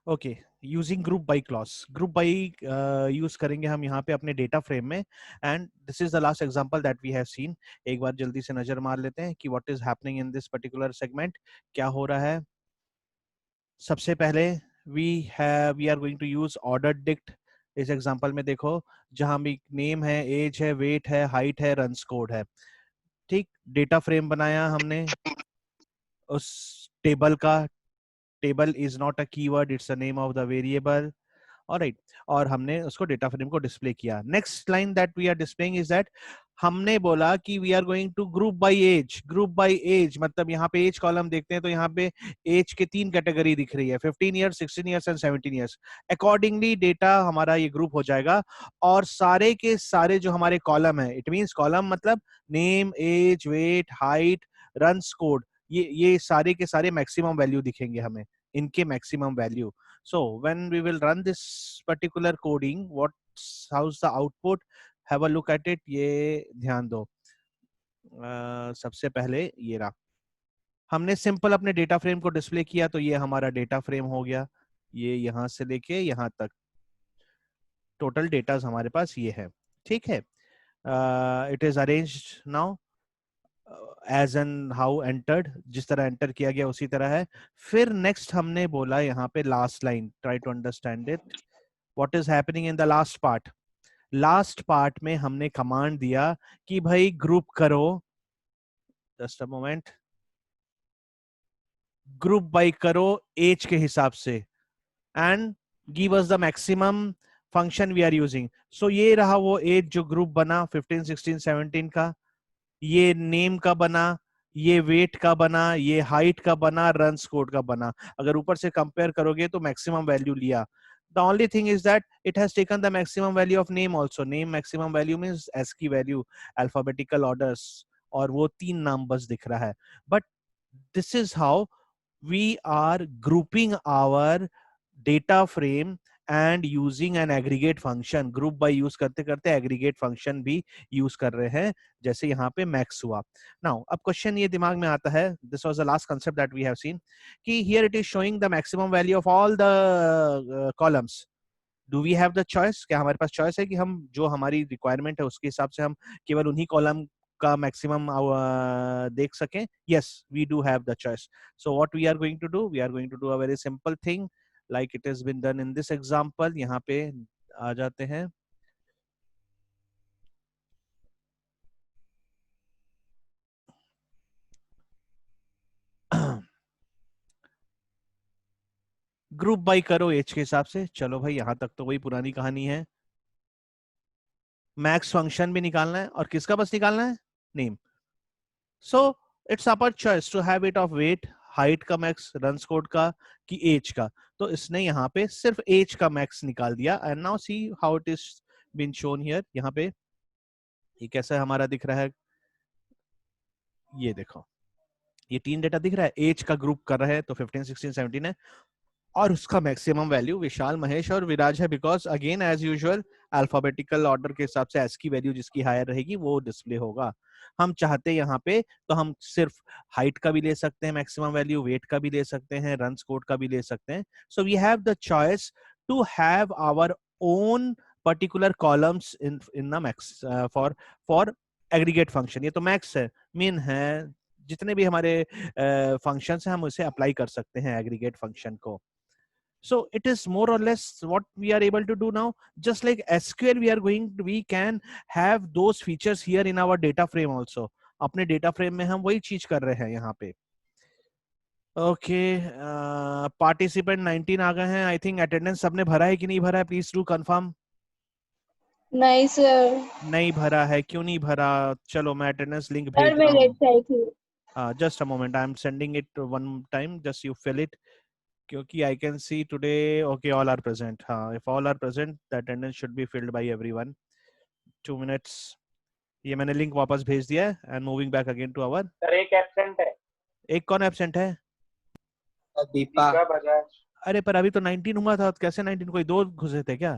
Okay, using group by clause, group by use करेंगे हम यहाँ पे अपने डेटा फ्रेम में, and this is the last example that we have seen. एक बार जल्दी से नजर मार लेते हैं कि what is happening in this particular segment, क्या हो रहा है। सबसे पहले we are going to use order dict. इस एग्जांपल में देखो, जहां भी नेम है, एज है, वेट है, हाइट है, रन कोड है। ठीक, डेटा फ्रेम बनाया हमने उस टेबल का। Table is not a keyword, it's a name of the variable. Alright, और हमने उसको डेटा फ्रेम को डिस्प्ले किया। Next line that we are displaying is that हमने बोला कि we are going to group by age. Group by age मतलब यहाँ पे एज कॉलम देखते हैं तो यहाँ पे एज के 3 कैटेगरी दिख रही है, 15 years, 16 years and 17 years. Accordingly data हमारा ये ग्रुप हो जाएगा, और सारे के सारे जो हमारे कॉलम है, इट मींस कॉलम मतलब name, age, weight, height, runs code, ये सारे के सारे मैक्सिमम वैल्यू दिखेंगे हमें, इनके maximum value. So when we will run this particular coding, how's the output? Have a look at it. ये ध्यान दो। सबसे पहले ये रहा, हमने सिंपल अपने डेटा फ्रेम को डिस्प्ले किया, तो ये हमारा डेटा फ्रेम हो गया। ये यहां से लेके यहां तक टोटल डेटा हमारे पास ये है। ठीक है, it is arranged now as and how entered, जिस तरह एंटर किया गया उसी तरह है। फिर नेक्स्ट हमने बोला यहाँ पे last line, try to understand it, what is happening in the last part. Last part में हमने कमांड दिया कि भाई ग्रुप करो, just a moment, group by करो एज के हिसाब से, and give us the maximum function we are using. So ये रहा वो एज जो ग्रुप बना 15, 16, 17 का, ये नेम का बना, ये वेट का बना, ये हाइट का बना, रन्स कोड का बना। अगर ऊपर से कंपेयर करोगे तो मैक्सिमम वैल्यू लिया। The only thing is that it has taken the maximum value of name also. Name maximum value means ASCII value, alphabetical orders, और वो 3 नाम बस दिख रहा है। But this is how we are grouping our data frame and using an aggregate function. group by use करते करते aggregate function भी use कर रहे हैं, जैसे यहाँ पे max हुआ। Now अब question ये दिमाग में आता है, this was the last concept that we have seen, कि here it is showing the maximum value of all the columns. Do we have the choice? क्या हमारे पास choice है कि हम जो हमारी requirement है उसके हिसाब से हम केवल उन्हीं column का maximum देख सकें? Yes, we do have the choice. So what we are going to do? We are going to do a very simple thing, like it has been done in this example. यहाँ पे आ जाते हैं। Group by करो age के हिसाब से। चलो भाई, यहां तक तो वही पुरानी कहानी है। मैक्स फंक्शन भी निकालना है, और किसका बस निकालना है? Name. So it's upper choice to have it of weight, height का मैक्स, रन्स कोड का, कि एज का। तो इसने यहाँ पे सिर्फ एज का मैक्स निकाल दिया। And now see how it is been shown here. यहाँ पे ये कैसा हमारा दिख रहा है, ये देखो, ये 3 डेटा दिख रहा है, एज का ग्रुप कर रहे हैं तो 15, 16, 17 है, और उसका मैक्सिमम वैल्यू विशाल, महेश और विराज है, because again as usual alphabetical order के हिसाब से एस्की वैल्यू जिसकी हायर रहेगी वो डिस्प्ले होगा। हम चाहते हैं यहाँ पे तो हम सिर्फ हाइट का भी ले सकते हैं मैक्सिमम वैल्यू, वेट का भी ले सकते हैं, रन्स कोड का भी ले सकते हैं। So we have the choice to have our own particular columns in the max for aggregate function. ये तो मैक्स है, मिन है, जितने भी हमारे फंक्शंस हैं हम उसे अप्लाई कर सकते हैं एग्रीगेट फंक्शन को। So it is more or less what we are able to do now. Just like SQL, we can have those features here in our data frame also. अपने data frame में हम वही चीज कर रहे हैं यहाँ पे। Okay, participant 19 आ गए हैं। I think attendance सबने भरा है कि नहीं भरा है? Please do confirm. नहीं सर। नहीं भरा है, क्यों नहीं भरा? चलो मैं attendance link सर भेज मैं रहा लेट हूँ। से आई थी। Just a moment, I am sending it one time. Just you fill it. क्योंकि I can see today, okay, all are present. हाँ, if all are present, the attendance should be filled by everyone. 2 minutes. ये मैंने link वापस भेज दिया है, and moving back again to our. Sir एक absent है। एक कौन एब्सेंट है? दीपा बजाज। अरे पर अभी तो 19 हुआ था, कैसे 19? कोई 2 घुसे थे क्या?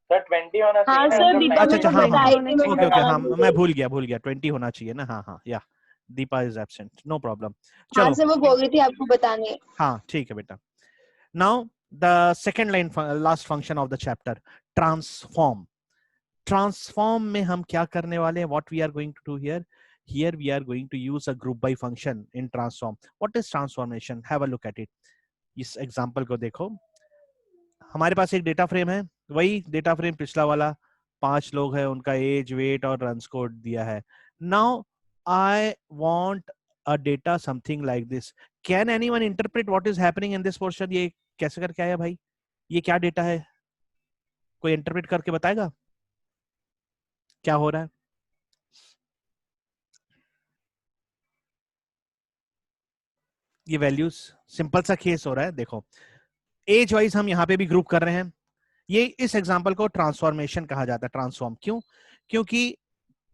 सर 20 होना हाँ चाहिए। सर, दीपा अच्छा अच्छा, हाँ हाँ, ओके ओके, हाँ मैं हाँ भूल गया 20 होना चाहिए ना। हाँ हाँ, yeah Deepa is absent, no problem. हाँ चलो सर, वो बोल रही थी आपको बताने। हाँ ठीक है बेटा। Now the second line, last function of the chapter, transform. Transform में हम क्या करने वाले हैं? What we are going to do here? Here we are going to use a group by function in transform. What is transformation? Have a look at it. इस example को देखो, हमारे पास एक डेटा फ्रेम है, वही डेटा फ्रेम पिछला वाला, 5 लोग हैं, उनका एज, वेट और रन कोड दिया है. Now I want a data something like this. Can anyone interpret what is happening in this portion? ये कैसे करके आया भाई? ये क्या डेटा है? कोई इंटरप्रेट करके बताएगा क्या हो रहा है? ये वैल्यूज, सिंपल सा केस हो रहा है. देखो, एज वाइज हम यहाँ पे भी ग्रुप कर रहे हैं. ये इस एग्जांपल को ट्रांसफॉर्मेशन कहा जाता है. ट्रांसफॉर्म क्यों? क्योंकि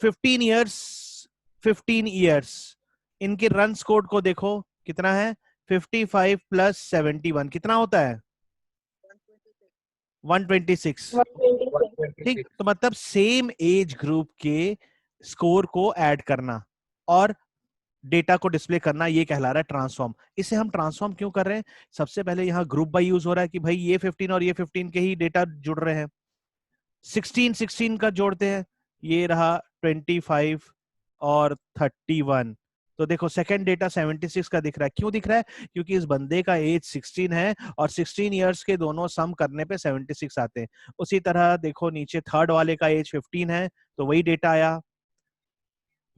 15 इयर्स इनके रन कोड को देखो कितना है, 55 प्लस 71 कितना होता है? 126. 126. ठीक, तो मतलब सेम एज ग्रुप के स्कोर को ऐड करना और डेटा को डिस्प्ले करना, ये कहला रहा है ट्रांसफॉर्म. इसे हम ट्रांसफॉर्म क्यों कर रहे हैं? सबसे पहले यहाँ ग्रुप बाय यूज हो रहा है कि भाई ये 15 और ये 15 के ही डेटा जुड़ रहे हैं. 16 का जोड़ते हैं, ये रहा 25 और 31. तो देखो सेकंड डेटा 76 का दिख रहा है. क्यों दिख रहा है? क्योंकि इस बंदे का एज 16 है और 16 इयर्स के दोनों सम करने पे 76 आते हैं. उसी तरह देखो नीचे थर्ड वाले का एज 15 है, तो वही डेटा आया.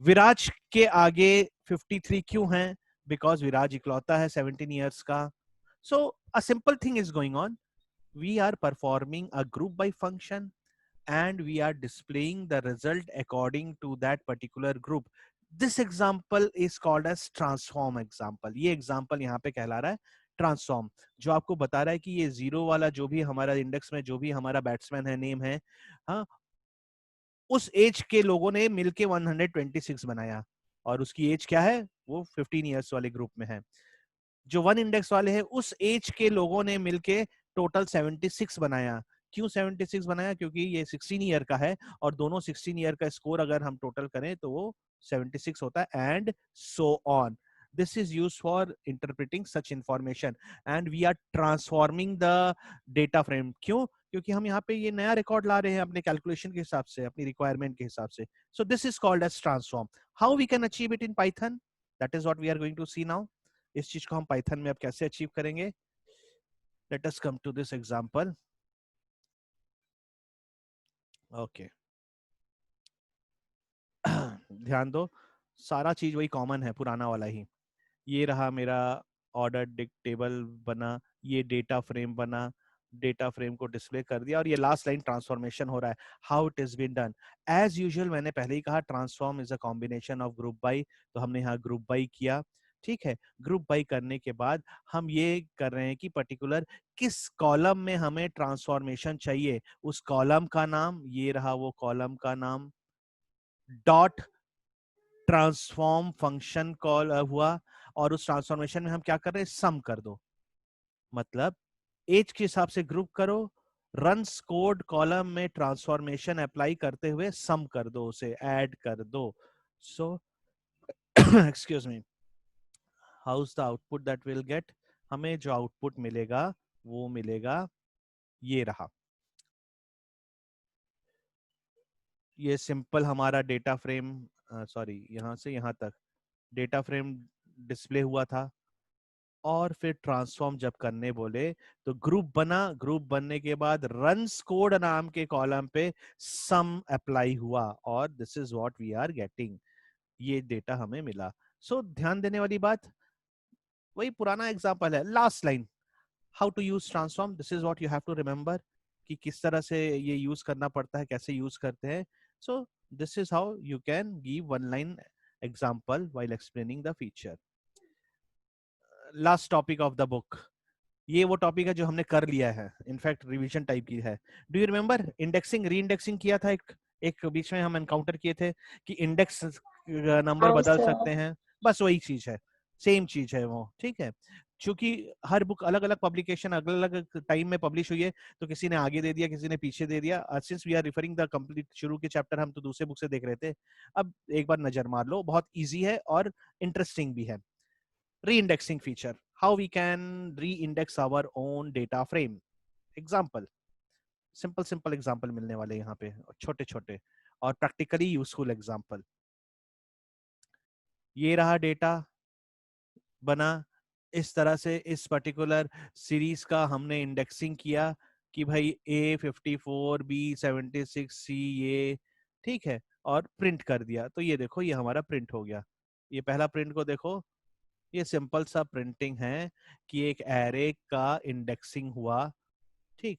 विराज के आगे 53 क्यों है? बिकॉज विराज इकलौता है 17 इयर्स का. So a simple thing is going on. We are performing a group by function and we are displaying the result according to that particular group. This example is called as transform example. ये example यहाँ पे कहला रहा है transform, जो आपको बता रहा है कि ये जीरो वाला जो भी हमारा इंडेक्स में जो भी हमारा बैट्समैन है, नेम है, हाँ, उस एज के लोगों ने मिलके 126 बनाया और उसकी एज क्या है? वो 15 इयर्स वाले ग्रुप में है. जो वन इंडेक्स वाले हैं उस एज के लोगों ने मिलके टोटल 76 बनाया. क्यों 76 बनाया? क्योंकि ये 16 ईयर का है और दोनों 16 ईयर का स्कोर अगर हम टोटल करें तो वो 76 होता है, and so on. This is used for interpreting such information and we are transforming the data frame. क्यों? क्योंकि हम यहाँ पे ये नया रिकॉर्ड ला रहे हैं अपने कैलकुलेशन के हिसाब से, अपनी रिक्वायरमेंट के हिसाब से. So this is called as transform. How we can achieve it in Python? That is what we are going to see now. इस चीज को हम पाइथन में अब कैसे अचीव करेंगे? Let us come to this example. Okay, ध्यान दो, सारा चीज वही कॉमन है, पुराना वाला ही. ये रहा मेरा ऑर्डर डिक टेबल बना, ये डेटा फ्रेम बना, डेटा फ्रेम को डिस्प्ले कर दिया और ये लास्ट लाइन ट्रांसफॉर्मेशन हो रहा है. How it is been done? As usual मैंने पहले ही कहा transform is a combination of group by. तो हमने यहाँ ग्रुप बाय किया. ठीक है, ग्रुप बाय करने के बाद हम ये कर रहे हैं कि पर्टिकुलर किस कॉलम में हमें ट्रांसफॉर्मेशन चाहिए, उस कॉलम का नाम, ये रहा वो कॉलम का नाम, डॉट ट्रांसफॉर्म फंक्शन कॉल हुआ और उस ट्रांसफॉर्मेशन में हम क्या कर रहे हैं? सम कर दो. मतलब एज के हिसाब से ग्रुप करो, रन्स कोड कॉलम में ट्रांसफॉर्मेशन अप्लाई करते हुए सम कर दो, उसे ऐड कर दो. So excuse me, how is the output that will get? हमें जो आउटपुट मिलेगा वो मिलेगा, ये रहा. ये सिंपल हमारा डेटा फ्रेम, सॉरी यहां से यहां तक डेटा फ्रेम डिस्प्ले हुआ था और फिर ट्रांसफॉर्म जब करने बोले तो ग्रुप बना. ग्रुप बनने के बाद रन्स कोड नाम के कॉलम पे सम अप्लाई हुआ और this is what we are getting. ये डेटा हमें मिला. सो ध्यान देने वाली बात, वही पुराना एग्जांपल है. Last line, how to use transform, this is what you have to remember कि किस तरह से ये यूज करना पड़ता है, कैसे यूज करते हैं. So this is how you can give one line example while explaining the feature. Last topic of the book, ये वो टॉपिक है जो हमने कर लिया है, इनफैक्ट रिवीजन टाइप की है. डू यू रिमेंबर इंडेक्सिंग, री इंडेक्सिंग किया था एक बीच में हम एनकाउंटर किए थे कि इंडेक्स नंबर हाँ बदल सर. सकते हैं. बस वही चीज है, सेम चीज है वो. ठीक है, क्योंकि हर बुक अलग अलग पब्लिकेशन अलग अलग टाइम में पब्लिश हुई है, तो किसी ने आगे दे दिया, किसी ने पीछे दे दिया. Since we are referring the complete शुरू के चैप्टर, हम तो दूसरे बुक से देख रहे थे. अब एक बार नजर मार लो, बहुत इजी है और इंटरेस्टिंग भी है. Re-indexing feature, how we can re-index our own data frame. Example, simple example मिलने वाले यहाँ पे, छोटे छोटे और practically useful example. ये रहा डेटा बना इस तरह से, इस पर्टिकुलर सीरीज का हमने इंडेक्सिंग किया कि भाई A54 B76 C ये ठीक है, और प्रिंट कर दिया। तो ये देखो ये हमारा प्रिंट हो गया। ये पहला प्रिंट को देखो, ये सिंपल सा प्रिंटिंग है कि एक एरे का इंडेक्सिंग हुआ, ठीक,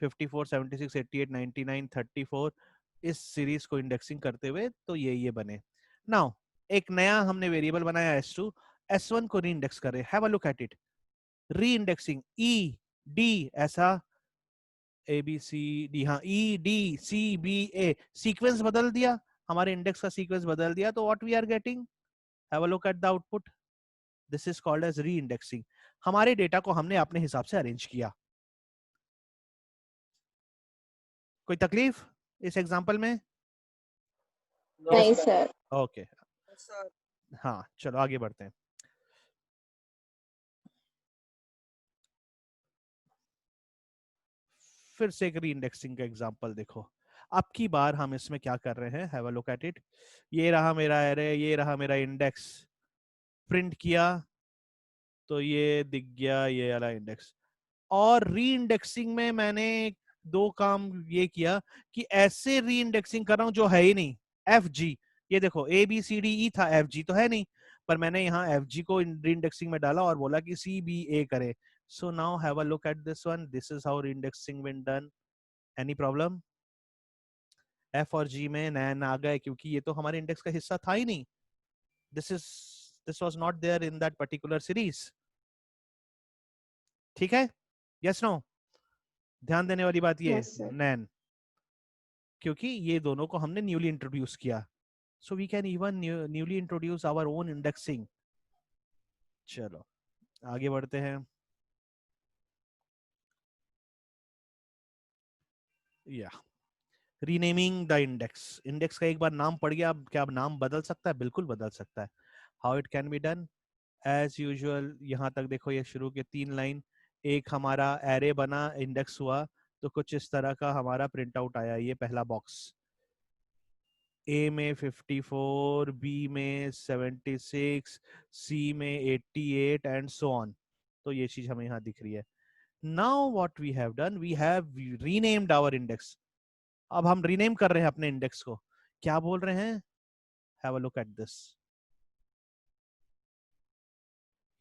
54 76 88 99 34 इस सीरीज को इंडेक्सिंग करते हुए तो ये बने। नाउ एक नया हमने वेरिएबल बनाया S2, S1 को री इंडेक्स कर रहे हैं। Have a look at it, reindexing E D, ऐसा ए बी सी डी, हाँ E D C B A, sequence बदल दिया, हमारे इंडेक्स का सीक्वेंस बदल दिया, तो what we are getting, have a look at the output, this is called as reindexing. हमारे डेटा को हमने अपने हिसाब से अरेंज किया। कोई तकलीफ इस एग्जांपल में? नहीं सर। ओके, हाँ चलो आगे बढ़ते हैं। फिर से एक री इंडेक्सिंग का एग्जांपल देखो। अब की बार हम इसमें क्या कर रहे हैं, have a look at it. ये रहा मेरा एरे, ये रहा मेरा इंडेक्स, प्रिंट किया तो ये दिख गया ये वाला इंडेक्स। और री इंडेक्सिंग में मैंने दो काम ये किया कि ऐसे री इंडेक्सिंग कर रहा हूं जो है ही नहीं, एफ जी, ये देखो ए बी सी डी ई था, एफ जी तो है नहीं, पर मैंने यहाँ एफ जी को री इंडेक्सिंग में डाला और बोला कि सी बी ए करे। So now have a look at this one, this is how reindexing been done. Any problem? F और जी में नैन आ गए क्योंकि ये तो हमारे इंडेक्स का हिस्सा था ही नहीं, this was not there in that particular series. ठीक है, यस नो? ध्यान देने वाली बात ये, Yes, sir. नैन, क्योंकि ये दोनों को हमने न्यूली इंट्रोड्यूस किया, so we can even newly introduce our own indexing. चलो आगे बढ़ते हैं। या रीनेमिंग द इंडेक्स, इंडेक्स का एक बार नाम पड़ गया, अब क्या अब नाम बदल सकता है? बिल्कुल बदल सकता है। How it can be done? As usual, यहाँ तक देखो ये शुरू के 3 लाइन, एक हमारा एरे बना, इंडेक्स हुआ, तो कुछ इस तरह का हमारा प्रिंट आउट आया, ये पहला बॉक्स, ए में 54, बी में 76, सी में 88 एंड सो ऑन। तो ये चीज हमें यहाँ दिख रही है। Now what we have done, we have renamed our index. अब हम रीनेम कर रहे हैं अपने इंडेक्स को, क्या बोल रहे हैं? Have a look at this.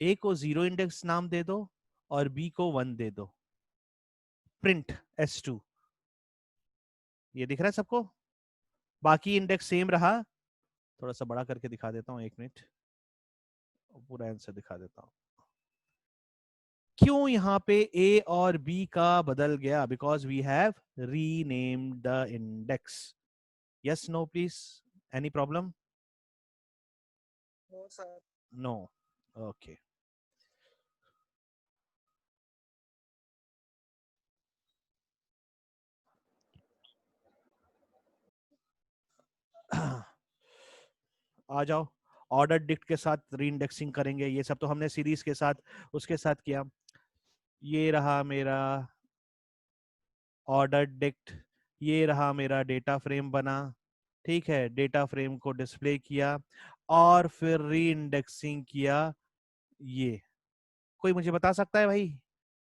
A को 0 इंडेक्स नाम दे दो और बी को 1 दे दो, प्रिंट S2। ये दिख रहा है सबको? बाकी इंडेक्स सेम रहा, थोड़ा सा बड़ा करके दिखा देता हूँ, 1 मिनट, पूरा आंसर दिखा देता हूँ। क्यों यहाँ पे ए और बी का बदल गया? Because we have renamed the index. Yes no please, any problem? No sir. No, okay. आ जाओ, ऑर्डर डिक्ट के साथ री इंडेक्सिंग करेंगे। ये सब तो हमने सीरीज के साथ उसके साथ किया। ये रहा मेरा ऑर्डर डिक्ट, ये रहा मेरा डेटा फ्रेम बना, ठीक है, डेटा फ्रेम को डिस्प्ले किया और फिर री इंडेक्सिंग किया। ये कोई मुझे बता सकता है भाई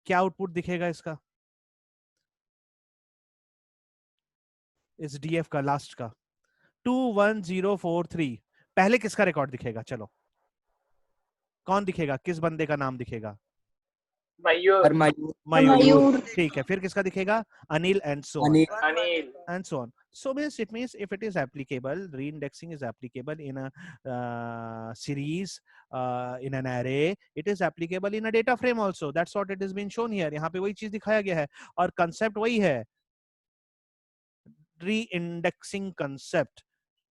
क्या आउटपुट दिखेगा इसका, इस डीएफ का लास्ट का? 21043, पहले किसका रिकॉर्ड दिखेगा? चलो कौन दिखेगा, किस बंदे का नाम दिखेगा? मयूर। मयूर, ठीक है। फिर किसका दिखेगा? Anil and so on, Anil. and so on. So it means if it is applicable, reindexing is applicable in a series, in an array, it is applicable in a data frame also. That's what it has been shown here. यहाँ पे वही चीज दिखाया गया है और concept वही है, re-indexing concept।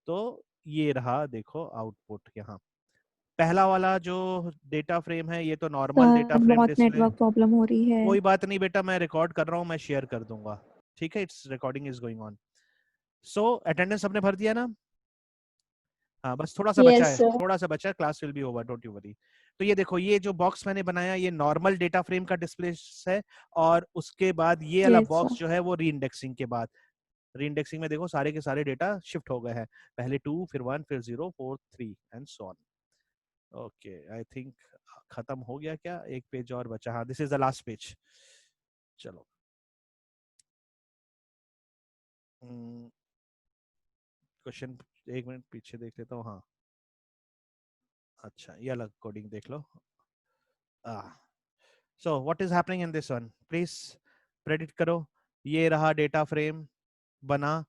तो ये रहा देखो आउटपुट यहाँ, पहला वाला जो डेटा फ्रेम है ये तो नॉर्मल डेटा फ्रेम बहुत डिस्प्ले। नेटवर्क प्रॉब्लम हो रही है। कोई बात नहीं बेटा, मैं रिकॉर्ड कर रहा हूँ, मैं शेयर कर दूंगा, ठीक है, it's recording is going on. So attendance सबने भर दिया ना? हाँ बस थोड़ा सा बचा Yes, है, sir. थोड़ा सा बचा है, class will be over, don't you worry. तो ये देखो, ये जो बॉक्स मैंने बनाया ये नॉर्मल डेटा फ्रेम का डिस्प्ले है, और उसके बाद ये वाला Yes, sir. बॉक्स जो है वो रीइंडेक्सिंग के बाद, रीइंडेक्सिंग में देखो सारे के सारे डेटा शिफ्ट हो गए हैं, पहले 2 फिर 1 फिर 0 4 3 and so on. Okay I think खत्म हो गया क्या, एक पेज और बचा, हाँ this is the last page. चलो क्वेश्चन एक मिनट पीछे देख लेता हूँ, हाँ अच्छा ये अलग कोडिंग देख लो। So what is happening in this one, please predict करो। ये रहा डेटा फ्रेम बना,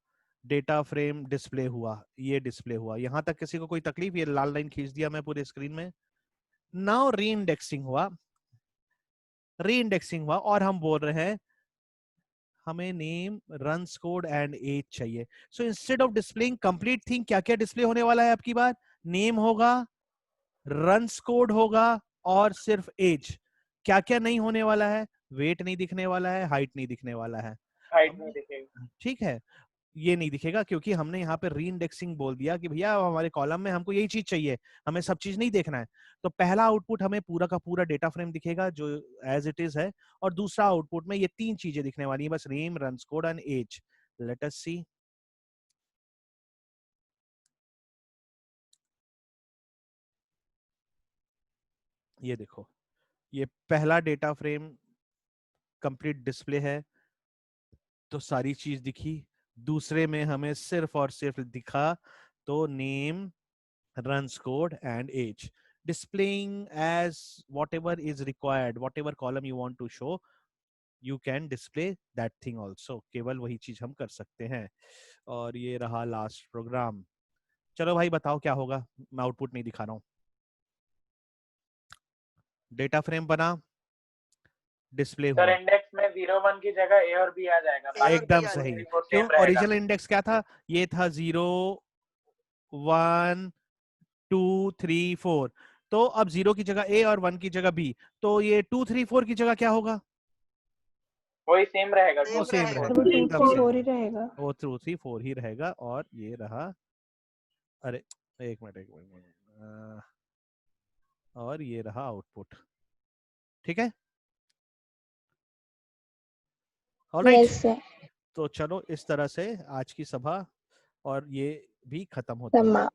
डेटा फ्रेम डिस्प्ले हुआ, ये डिस्प्ले हुआ, यहां तक किसी को कोई तकलीफ? ये लाल लाइन खींच दिया मैं पूरे स्क्रीन में। नाउ रीइंडेक्सिंग हुआ, रीइंडेक्सिंग हुआ और हम बोल रहे हैं हमें name, runs code and age चाहिए। So instead of displaying complete thing, क्या क्या डिस्प्ले होने वाला है आपकी बार? नेम होगा, रन्स कोड होगा और सिर्फ एज। क्या क्या नहीं होने वाला है? वेट नहीं दिखने वाला है, हाइट नहीं दिखने वाला है। हाइट नहीं दिखेगी। ठीक है, ये नहीं दिखेगा क्योंकि हमने यहाँ पे रीइंडेक्सिंग बोल दिया कि भैया हमारे कॉलम में हमको यही चीज चाहिए, हमें सब चीज नहीं देखना है। तो पहला आउटपुट हमें पूरा का पूरा डेटा फ्रेम दिखेगा जो एज इट इज है, और दूसरा आउटपुट में ये तीन चीजें दिखने वाली है बस, name, runs code and age. Let us see. ये देखो, ये पहला डेटा फ्रेम कंप्लीट डिस्प्ले है तो सारी चीज दिखी। दूसरे में हमें सिर्फ और सिर्फ दिखा तो name, runs code and age, displaying as whatever is required, whatever column you want to show you can display that thing also, केवल वही चीज हम कर सकते हैं। और ये रहा लास्ट प्रोग्राम। चलो भाई बताओ क्या होगा, मैं आउटपुट नहीं दिखा रहा हूँ। डेटा फ्रेम बना, डिस्प्ले सर हुआ, इंडेक्स में 0 1 की जगह ए और बी आ जाएगा, बाकी एकदम 1 2 सही। 3 4 क्यों? सेम रहेगा। ओरिजिनल इंडेक्स क्या था? ये था 0 1 2 3 4, तो अब 0 की जगह ए और 1 की जगह बी, तो ये 2 3 4 की जगह क्या होगा? वही सेम रहेगा, वो 2 सेम 3 4 रहेगा, वो 2 एकदम 3 सेम, 4 ही रहेगा। वो 2 3 4 ही रहेगा। और ये रहा, अरे एक मिनट एक मिनट, और ये रहा आउटपुट। ठीक है, ऑलराइट। Yes, sir. तो चलो इस तरह से आज की सभा और ये भी खत्म होती है। Sama.